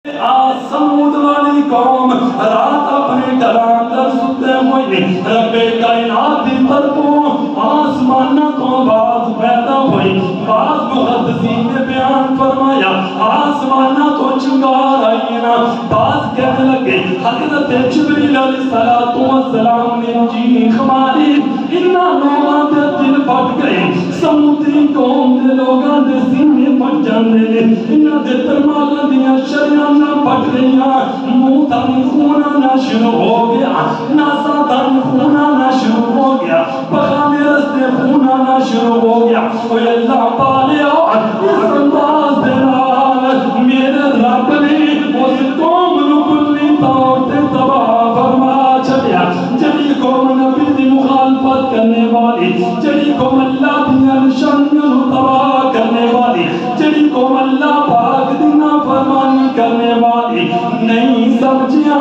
سمود والی قوم رات اپنے گھراں در ستے ہوئے نہیں رب کائنات دی طرفوں آسمانہ تو باز پیدا ہوئی باز محدثین نے بیان فرمایا آسمانہ تو چنگار آئی نا باز کہنے لگے حضرت جبریل علیہ السلام نے چیخ ماری انہاں لوگاں دے دل پھٹ گئے سمودی قوم دے لوگاں دے سینے پھٹ جاندے نے انہاں دے درماغاں دیاں شریاں پٹ گیا منہ تن خون آنا شروع ہو گیا ناسا تن خون آنا شروع ہو گیا پخانے رستے خون آنا شروع ہو گیا اوہ اللہ پالیا اس انداز دلال میرے رب نے اس قوم نو کلی طور تے تباہ فرما چھڑیا جڑی قوم نبی دی مخالفت کرنے والی جڑی قوم اللہ دی نشانیاں تباہ کرنے والی جڑی قوم اللہ پاک دی نافرمانی کرنے والی نہیں سمجھیا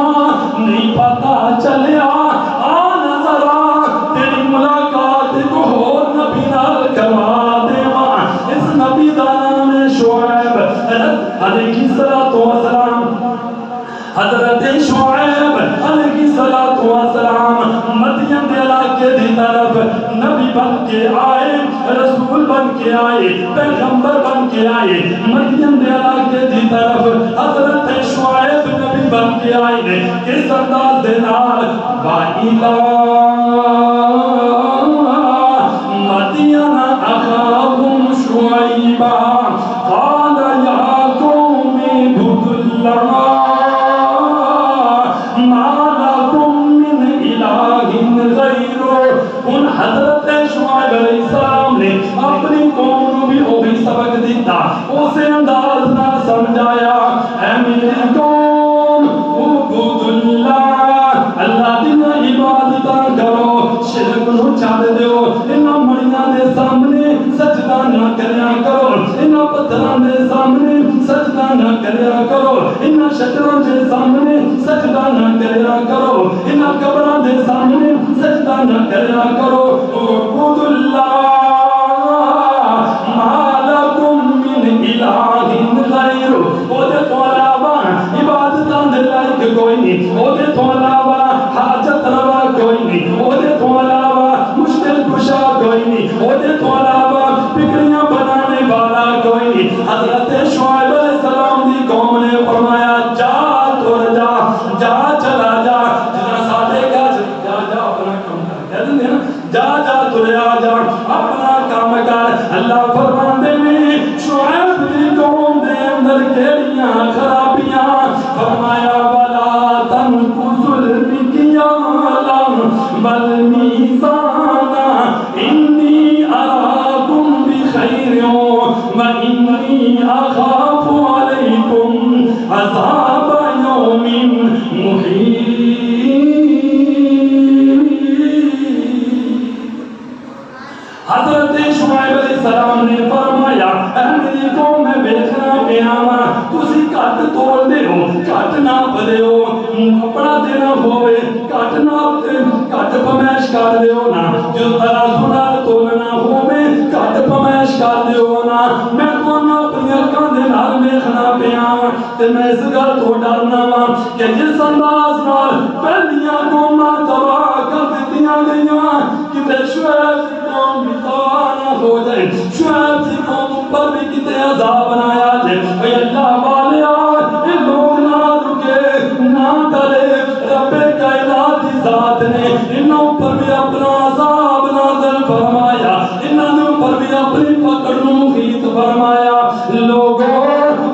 نہیں پتا چلیا نظر تیری ملاقات کو ہو نبی نال کروا دے اس نبی دا نام شعیب علیہ السلام حضرت شعیب علیہ السلام مدین دے علاقے دی طرف نبی بن کے آئے رسول بن کے آئے پیغمبر بن کے آئے مدین دے علاقے دی طرف حضرت شعیب نبی بن کے آئے کس انداز دے نال وَإِلَىٰ مَدْيَنَ أَخَاهُمْ شُعَيْبًا قَالَ يَا قَوْمِ اعْبُدُوا اللَّهَ حضرت شعیب علیہ السلام نے اپنی قوم کو بھی وہی سبق دیتا اسے انداز نہ سمجھایا اے میری قوم اعبدوا اللہ اللہ دی عبادت کرو شرک نو چھڈ دیو انہاں مڑیاں دے سامنے سجدہ نہ کریا کرو انہاں پتھراں دے سامنے سجدہ نہ کریا کرو انہاں شجراں دے سامنے سجدہ نہ کریا کرو انہاں قبراں دے سامنے سجدہ نہ کریا کرو اعبدوا اللہ ما لکم من الہ غیر او دے تو علاوہ عبادتاں دے لائق کوئی نہیں او دے تو علاوہ حاجت روا کوئی نہیں او دے تو علاوہ مشکل کشا کوئی نہیں او دے تو علاوہ فکریاں بنانے والا کوئی نہیں حضرت شعیب علیہ السلام دی قوم نے فرمایا جا تر جا جا چلا جا جنا سادے کا جا جا اپنا کام کر کہہ دیں نا جا جا تریا جا اپنا کام کر اللہ فرماندے میں شعیب دی قوم دے اندر کیڑیاں خرابیاں فرمایا ولا تنقصوا المکیال والمیزان انی اراکم بخیر وانی اخاف علیکم عذاب یوم محیط حضرت شعیب علیہ السلام نے فرمایا اے میری قوم میں بیٹھنا پیاما تسی کٹ تول دے ہو کٹ ناپ دے ہو کپڑا دینا ہوئے کٹ ناپ دے کٹ پمیش کر دے ہو نا جو طرح سنار تولنا ہوئے کٹ پمیش کر دے ہو نا میں کون اپنی اکاں دے نال بیٹھنا پیاما تے میں اس گل تو ڈرنا وا کہ جس انداز نال پہلیاں قوماں تباہ کر دتیاں گئیاں کہ شعیب قوم بھی توانا ہو جائے شعیب کی قوم پر بھی کتے عذاب بنایا جائے اے اللہ والیا اے لوگ نہ رکے نہ ڈرے رب کائنات کی ذات نے انہوں پر بھی اپنا عذاب نازل فرمایا انہوں پر بھی اپنی پکڑ محیط فرمایا لوگوں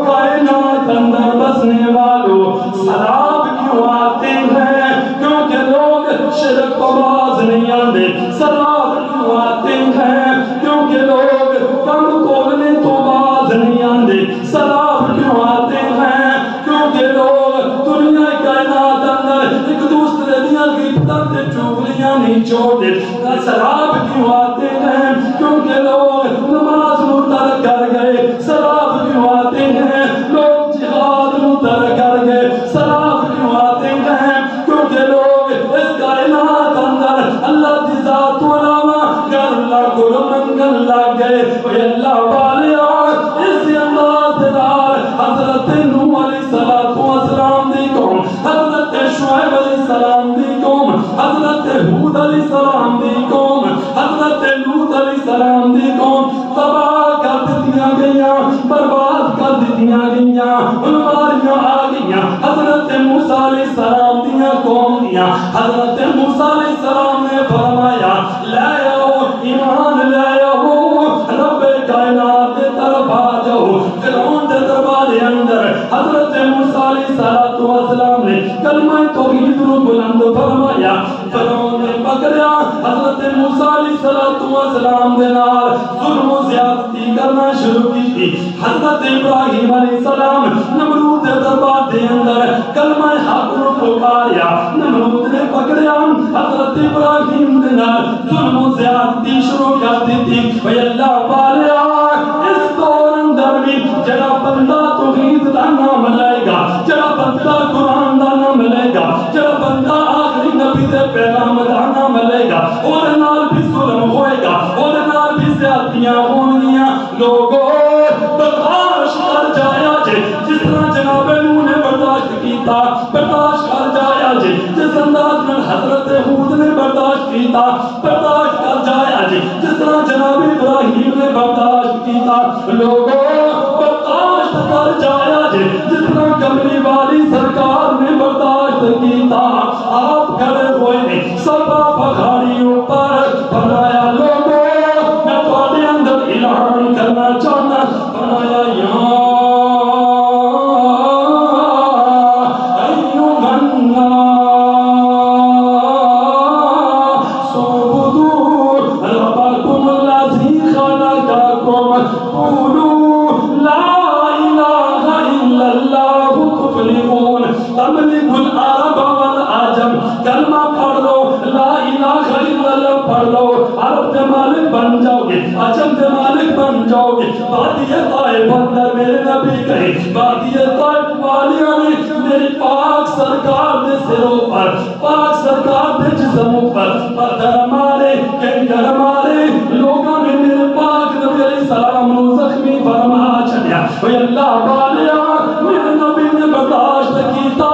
کائنات اندر بسنے والوں سراب کیوں آتے ہیں کیونکہ لوگ شرک کو باز نہیں آتے سراب کیوں آتے ہیں کیونکہ لوگ کم تولنے تو باز نہیں آتے سراب کیوں آتے ہیں کیونکہ لوگ دنیا کائنات اندر ایک دوسرے دیا گفتاں تے چغلیاں نہیں چھوڑتے سراب کیوں آتے ہیں کیونکہ لوگ نماز متر کر گئے سراب کیوں آتے ہیں لوگ جہاد متر کر گئے سراب کیوں آتے ہیں کیونکہ لوگ اس کائنات اندر اللہ کی ذات و علاوہ غیر اللہ کو منگل لگ گئے اے اللہ والیا اس انداز دار حضرت نوح علیہ السلام علیہ السلام دی قوم حضرت لوط علیہ السلام دی قوم تباہ کر دتیاں گئیاں برباد کر دتیاں گئیاں بیماریاں آ گئیاں حضرت موسیٰ علیہ السلام دیاں قوم دیاں حضرت موسیٰ علیہ السلام نے فرمایا لے آؤ ایمان لے آؤ رب کائنات دے طرف آ جاؤ فرعون دے دربار اندر حضرت موسیٰ علیہ السلام نے کلمہ توحید رو بلند فرمایا فرعون نے پکڑیا حضرت موسیٰ علیہ السلام دے نال ظلم و زیادتی کرنا شروع کی تھی حضرت ابراہیم علیہ السلام نمرود دے دربار دے اندر کلمہ حق رو پکاریا نمرود نے پکڑیا حضرت ابراہیم دے نال ظلم و زیادتی شروع کر دی تھی وی اللہ والیا اس دور اندر بھی جڑا بندہ توحید دا نام لائے گا جڑا بندہ قرآن دا نام لے گا جڑا بندہ آخری نبی دے پیغام دا نام لے گا اور نال بھی ظلم ہوئے گا اور نال بھی زیادتیاں ہونگیاں لوگوں برداشت کر جایا جے جس طرح جناب نوح نے برداشت کیتا برداشت کر جایا جے جس انداز میں حضرت ہود نے برداشت کیتا برداشت کر جایا جے جس طرح جناب ابراہیم نے برداشت کیتا لوگوں برداشت کر جایا جے جس طرح کملی والی سرکار نے برداشت کیتا آپ کھڑے ہوئے ہیں سبا بخاری اوپر فرمایا لوگوں میں تھوڑے اندر اعلان کرنا چاہتا فرمایا یا ایوہ الناس اعبدوا ربکم الذی خلقکم قولوا لا الہ الا اللہ تفلحون تملک العرب والعجم کلمہ پڑھ لو لا الہ الا اللہ پڑھ لو عرب کے مالک بن جاؤ گے عجم کے مالک بن جاؤ گے وادی طائف اندر میرے نبی کہیں وادی طائف والیاں نے میری پاک سرکار دے سروں پر پاک سرکار دے جسموں پر پتھر مارے کنکر مارے لوگوں نے میرے پاک نبی علیہ السلام نو زخمی فرما چھڑیا وی اللہ والیا میرے نبی نے برداشت کیتا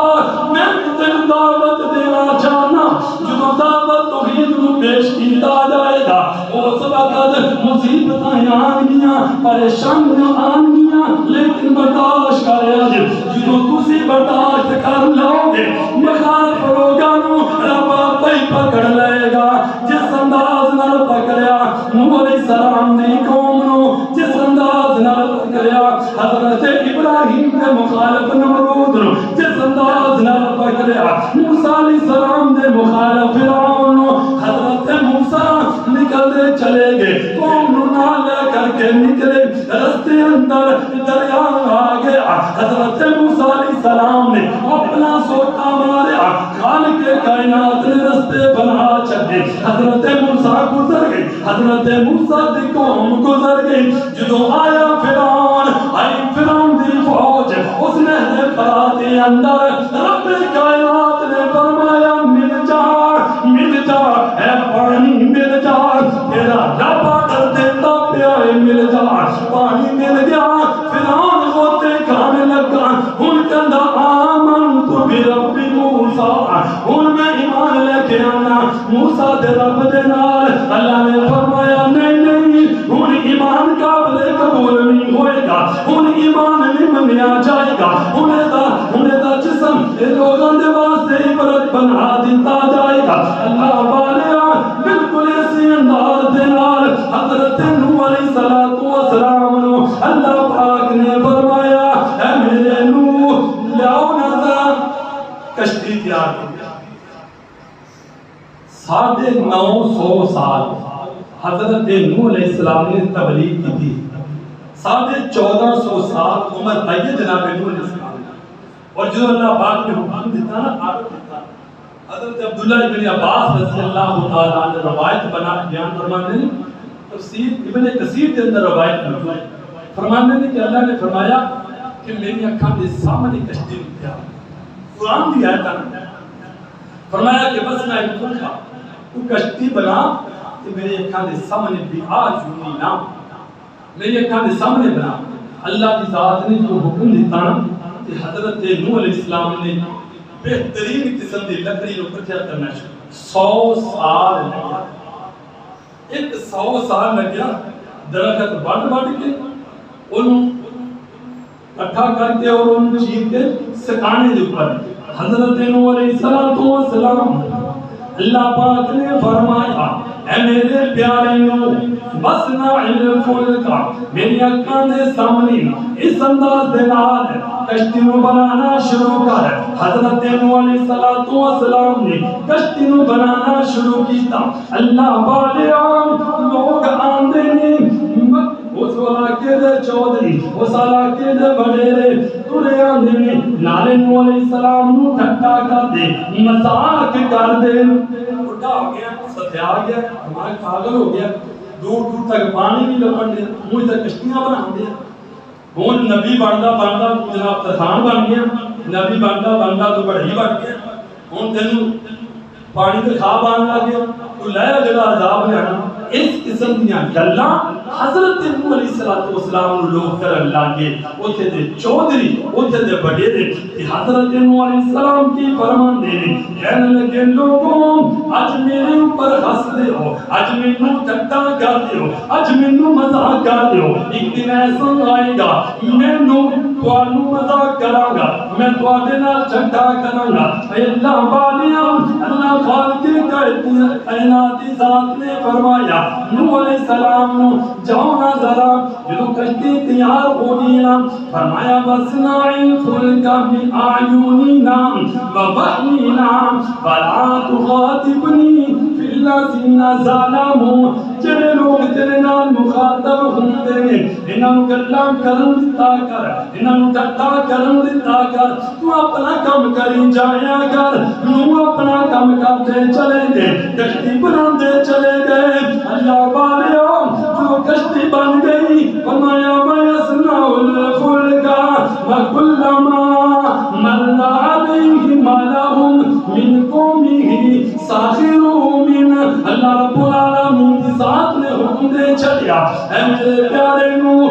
میں تیرے دعوت دینا چاہنا جو دعوت توحید نو پیش کیتا جائے گا اس وقت مصیبتیں آنگیاں پریشانیاں آنگیاں لیکن برداشت کرے جے جو تسی برداشت کر لو گے مخالف لوگانو رب آپ ہی پکڑ لے گا جس انداز نال پکڑیا نوح علیہ السلام نے قوم نو جس انداز نال پکڑیا حضرت ابراہیم کے مخالف نمرود نو جس انداز نال پکڑیا موسیٰ علیہ السلام دے مخالف فرعون نو حضرت موسیٰ نکلتے چلے گئے قوم نو نال لے کر کے نکلے رستے اندر دریا آ گیا حضرت موسیٰ علیہ السلام نے اپنا سوٹا ماریا خالق کائنات نے رستے بنا چھڑے حضرت موسیٰ گزر گئی حضرت موسیٰ دی قوم گزر گئی جدو آیا فرعون آئی فرعون دی فوج اس نے فرات اندر رب کائنات نے فرمایا مل جا اے پانی مل جا تیرا رب آڈر دیتا پیا مل جا پانی مل گیا فرعون ہوتے کھانے لگا ان کندہ آمن تو بھی رب موسیٰ ان میں ایمان لے کے آنا موسیٰ دے رب دے نال اللہ نے فرمایا نہیں ان ایمان قابل قبول نہیں ہوئے گا ان ایمان نہیں منیا جائے گا انہیں دا جسم لوگوں دے واسطے عبرت بنا دیتا جائے گا اللہ والیا بالکل اسی انداز دے نال حضرت نوح علیہ السلام نو اللہ پاک نے فرمایا اے میرے نوح لیاؤ نظر کشتی تیار کی 950 سال حضرت نوح علیہ السلام نے تبلیغ کی تھی 1450 سال عمر آئی ہے جناب نوح علیہ السلام اور جو اللہ پاک نے حکم دیتا نا آگے دیتا حضرت عبداللہ ابن عباس رضی اللہ تعالیٰ عنہ روایت بنا بیان فرمانے نے تفسیر ابن کثیر کے اندر روایت موجود ہے فرمانے نے کہ اللہ نے فرمایا کہ میری اکھاں کے سامنے کشتی رکھا قرآن کی آیت ہے فرمایا کہ بس میں رکھا تو کشتی بنا کہ میری اکھاں کے سامنے بھی آج ہونی نام میری اکھاں کے سامنے بنا اللہ کی ذات نے جو حکم دیتا نا کہ حضرت نوح علیہ السلام نے بہترین قسم کی لکڑی کو اکٹھا کرنا شروع 100 سال لگیا، 100 سال لگیا درخت بڑھ کے انہوں اکٹھا کر کے اور ان چیز کے سکانے دے اوپر حضرت نوح علیہ السلام اللہ پاک نے فرمایا اے میرے پیارے نوح بسنا الفلک میری اکھاں دے سامنے اس انداز دے نال کشتی نو بنانا شروع کر۔ حضرت نوح علیہ السلام نے کشتی نو بنانا شروع کیتا۔ اللہ والے لوگ آندے نے اس علاقے دے چودھری اس علاقے دے بڑیرے ترے آندے نے نالے نوح علیہ السلام نو ٹھٹا کر دے مذاق کر دے اٹھا ہو گیا ستیا گیا ہمارا پاگل ہو گیا دور دور تک پانی نہیں لپٹ دیا مجھ تک کشتیاں بنا دیا ہوں نبی بنتا بنتا جناب ترخان بن گیا نبی بنتا بنتا تو بڑی بن گیا ہوں تینوں پانی تے خواب آن لگ گیا تو لے جڑا عذاب لینا اس قسم دیاں گلاں حضرت نوح علیہ السلام نو لوگ کرن لگے اوتھے دے چودھری اوتھے دے وڈیرے کہ حضرت نوح علیہ السلام کی فرمان دے نے کہنے لگے لوگوں اج میرے اوپر ہنس دے ہو اج مینوں ٹھٹا کر دے ہو اج مینوں مذاق کر دے ہو ایک دن ایسا آئے گا مینوں تانوں مذاق کراں گا میں تواڈے نال ٹھٹا کراں گا اے اللہ والیاں اللہ خالق کائنات کی ذات نے فرمایا نوح علیہ السلام نو جاؤ نہ ذرا جو کشتی تیار ہو گئی نا فرمایا وَاصْنَعِ الْفُلْكَ بِأَعْيُنِنَا وَوَحْيِنَا وَلَا تُخَاطِبْنِي فِي الَّذِينَ ظَلَمُوا جڑے لوگ تیرے نال مخاطب ہوندے نے انہاں نوں گلاں کرن دتا کر انہاں نوں ٹٹا کرن دتا کر تو اپنا کام کری جایا کر نوح اپنا کام کرتے چلے گئے کشتی بناندے چلے گئے اللہ والے جو کشتی بن گئی فرمایا وَيَصْنَعُ الْفُلْكَ وَكُلَّمَا مَرَّ عَلَيْهِ مَلَأٌ مِّن قَوْمِهِ سَخِرُوا مِنْهُ اللہ رب العالمین کی ذات نے حکم دے چلیا اے میرے پیارے نوح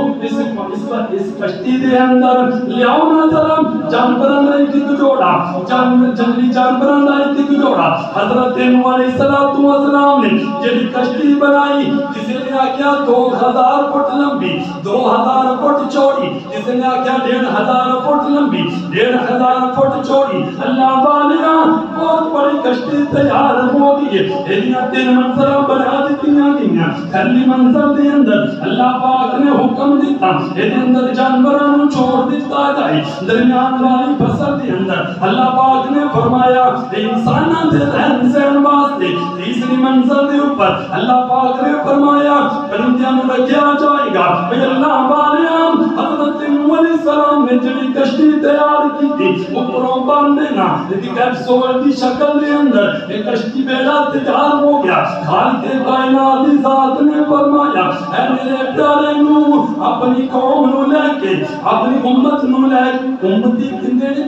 اس کشتی دے اندر لیاؤ نہ ذرا جانوراں دا ایک جوڑا جنگلی جانوراں دا ایک جوڑا حضرت نوح علیہ السلام نے جڑی کشتی بنائی جسے نے آکھیا 2000 فٹ لمبی 2000 فٹ چوڑی جسے نے آکھیا 1500 فٹ لمبی 1500 فٹ چوڑی اللہ والیاں بہت بڑی کشتی تیار ہو گئی ہے ایلیاں 3 منزل بنا دتیاں گئیاں پہلی منزل دے اندر اللہ پاک نے حکم دیتا اے دے اندر جانوراں نوں چھوڑ دیتا جائے درمیان والی فصل دے اندر اللہ پاک نے فرمایا انساناں دے رہن سہن واسطے تیسری منزل دے اوپر اللہ پاک نے فرمایا پرندیاں نوں رکھیا جائے گا اے اللہ والیاں حضرت نوح علیہ السلام نے جڑی کشتی تیار کی تھی اوپروں باندھنا لیکن کیپسول کی شکل دے اندر ایک کشتی بیڑا تیار ہو گیا خالق کائنات کی ذات نے فرمایا اے میرے پیارے نوح اپنی قوم نو لے کے اپنی امت نو لے امتی کندے نے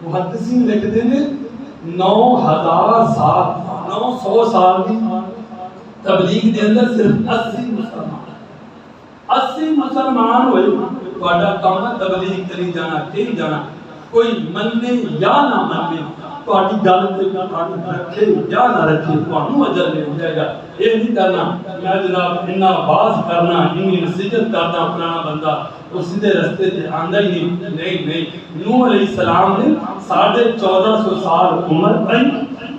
محدثین لکھتے نے 9000 سال 900 سال کی تبلیغ دے اندر صرف 80 مسلمان ہوئے تہاڈا کام ہے تبلیغ کری جانا کہی جانا کوئی مننے یا نہ مننے تہاڈی گل تے تہاڈی رکھے یا نہ رکھے تہانوں اجر مل جائے گا یہ نہیں کرنا میں جناب اتنا باز کرنا اتنی نصیحت کرنا اپنا بندہ وہ سیدھے رستے تے آندا ہی نہیں نوح علیہ السلام نے 1450 سال عمر پائی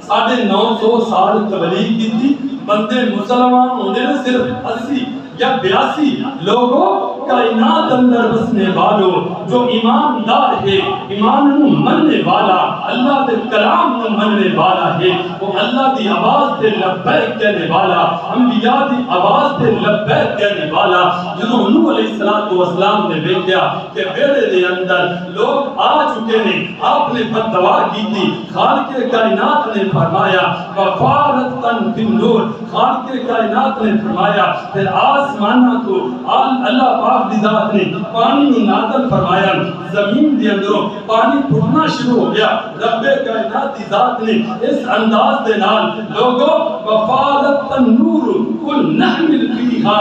950 سال تبلیغ کی تھی بندے مسلمان ہوندے نے صرف 80 یا 82 لوگوں کائنات اندر بسنے والوں جو ایماندار ہے ایمان نو مننے والا اللہ دے کلام نو مننے والا ہے وہ اللہ دی آواز تے لبیک کہنے والا انبیاء دی آواز تے لبیک کہنے والا جنہوں نوح علیہ السلام نے دیکھا کہ بیڑے دے اندر لوگ آ چکے ہیں آپ نے بددعا کی تھی خالق کائنات نے فرمایا وفارتن فی النور خالق کائنات نے فرمایا پھر آسمانہ تو اللہ پاک دی ذات نے پانی نازل فرمایا زمین دے اندروں پانی پھوٹنا شروع ہو گیا رب کائنات دی ذات نے اس انداز دے نال لوگوں وفارت النور کل نحمل فیہا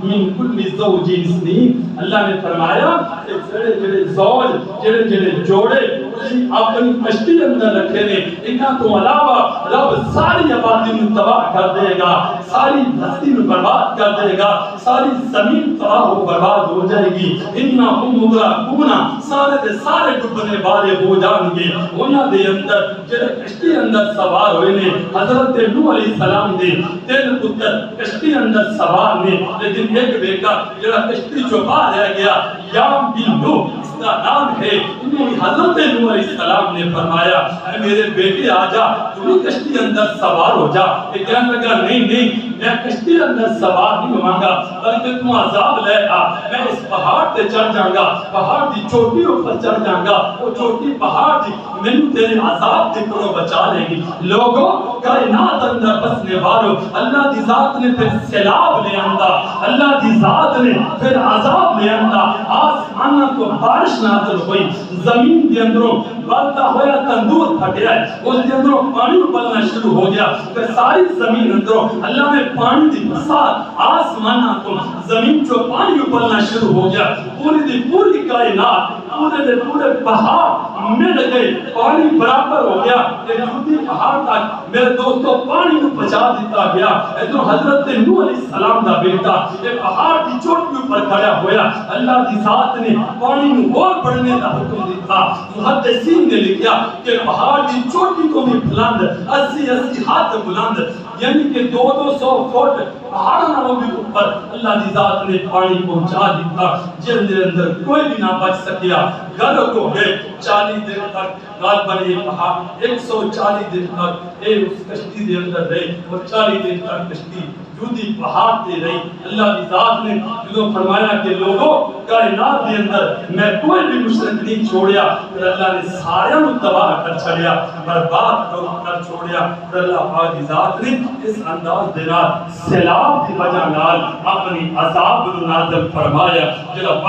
من کل زوج اثنین اللہ نے فرمایا کہ جڑے زوج جڑے جوڑے اپنی کشتی اندر رکھے نے انہاں تو علاوہ رب ساری آبادی میں تباہ کر دے گا، ساری بستی میں برباد کر دے گا، ساری زمین تباہ و برباد ہو جائے گی۔ انہاں عمرہ کونا سارے دے سارے ڈبنے والے ہو جان گے۔ انہاں دے اندر جڑے کشتی اندر سوار ہوئے نے حضرت نوح علیہ السلام دے 3 پتر کشتی اندر سوار نے، لیکن ایک بیٹا جڑا کشتی جو باہر رہ گیا یام بن نوح اس کا نام ہے، انہوں نے حضرت نوح علیہ السلام نے فرمایا اے میرے بیٹے آ جا، تو بھی کشتی اندر سوار ہو جا۔ یہ کہنے لگا نہیں میں کشتی اندر سوار نہیں ہوں گا، بلکہ تم عذاب لے آ، میں اس پہاڑ تے چڑھ جاؤں گا، پہاڑ دی چوٹی اوپر چڑھ جاؤں گا، وہ چوٹی پہاڑ دی مینوں تیرے عذاب تے کرو بچا لے گی۔ لوگوں کائنات اندر بسنے والوں، اللہ دی ذات نے پھر سیلاب لے آندا، اللہ دی ذات نے پھر عذاب لے آندا، آسمانہ تو بارش نازل ہوئی، زمین کے اندروں بلتا ہوا تندور پھٹیا ہے، اس کے اندروں پانی ابلنا شروع ہو گیا، پھر ساری زمین اندروں اللہ نے پانی دی برسات، آسمانہ تو زمین جو پانی ابلنا شروع ہو گیا، پوری دی پوری کائنات پورے دے پورے پہاڑ مل گئے، پانی برابر ہو گیا، ایک جھوٹی پہاڑ تک میرے دوستوں پانی کو بچا دیتا گیا۔ ادھر حضرت نوح علیہ السلام دا بیٹا ایک پہاڑ کی چوٹی پر کھڑا ہویا، اللہ کی ذات نے پانی کو اور بڑھنے کا حکم دیتا۔ محدثین نے لکھا کہ پہاڑ کی چوٹی کو بھی بلند 80 ہاتھ بلند، یعنی کہ 200 فٹ پہاڑ نہ بھی اوپر اللہ کی ذات نے پانی پہنچا دیتا، جن کے اندر کوئی بھی نہ بچ سکیا۔ غرق ہو گئے 40 دن تک، غالباً یہ پہاڑ 140 دن تک اس کشتی کے اندر رہے، اور 40 دن تک کشتی جودی پہاڑ تے رہی۔ اللہ کی ذات نے جو فرمایا کہ لوگوں کائنات کے اندر میں کوئی بھی مشرک نہیں چھوڑیا، پھر اللہ نے سارے کو تباہ کر چھڑیا، برباد کر چھوڑیا۔ پھر اللہ پاک کی ذات نے اس انداز دے نال سیلاب کی وجہ نال اپنی عذاب کو نازل فرمایا۔ جڑا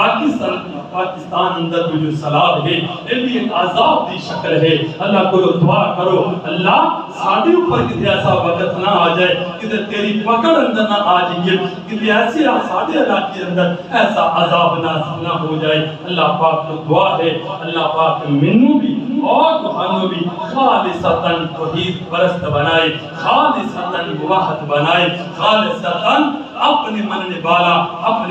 پاکستان اندر جو سیلاب ہے یہ بھی ایک عذاب کی شکل ہے۔ اللہ کو دعا کرو اللہ ساڈے اوپر کسی ایسا وقت نہ آ جائے کہ تیری پکڑ اندر نہ آ جائے، کہ ایسے ساڈے علاقے کے اندر ایسا عذاب نازل نہ ہو جائے۔ اللہ پاک کو دعا ہے اللہ پاک منوں بھی اور تمہانوں بھی خالصتاً توحید پرست بنائے، خالصتاً واحد بنائے، خالصتاً اپنے مننے والا اپنے